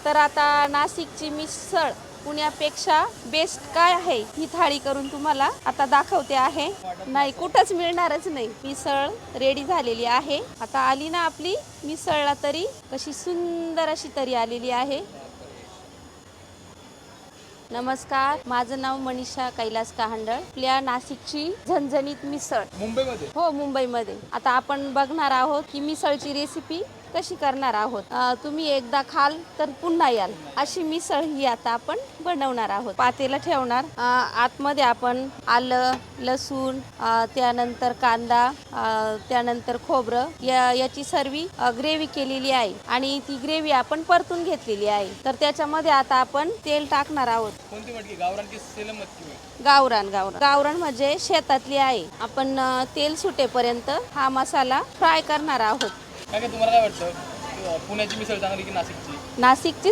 तर आता नाशिकची मिसळ पुण्यापेक्षा बेस्ट काय आहे ही थाळी करून तुम्हाला आता दाखवते आहे. नाही कुठंच मिळणारच नाही. मिसळ रेडी झालेली आहे. आता आली ना आपली मिसळला तरी कशी सुंदर अशी तरी आलेली आहे. नमस्कार, माझं नाव मनीषा कैलास कहांडळ. आपल्या नाशिकची झणझणीत मिसळ मुंबईमध्ये हो मुंबईमध्ये. आता आपण बघणार आहोत की मिसळची रेसिपी कशी करणार आहोत. तुम्ही एकदा खाल तर पुन्हा याल अशी मिसळ ही आता आपण बनवणार आहोत. पातेलं ठेवणार. आतमध्ये आपण आलं, लसूण, त्यानंतर कांदा, त्यानंतर खोबरं याची सर्व ग्रेव्ही केलेली आहे आणि ती ग्रेव्ही आपण परतून घेतलेली आहे. तर त्याच्यामध्ये आता आपण तेल टाकणार आहोत. कोणती मटकी, गावरान की सेलम मटकी? गावरान गावरान गावरान म्हणजे शेतातली आहे. आपण तेल सुटेपर्यंत हा मसाला फ्राय करणार आहोत. काय काय तुम्हाला काय वाटतं, पुण्याची मिसळ चांगली की नाशिकची? नाशिकचीच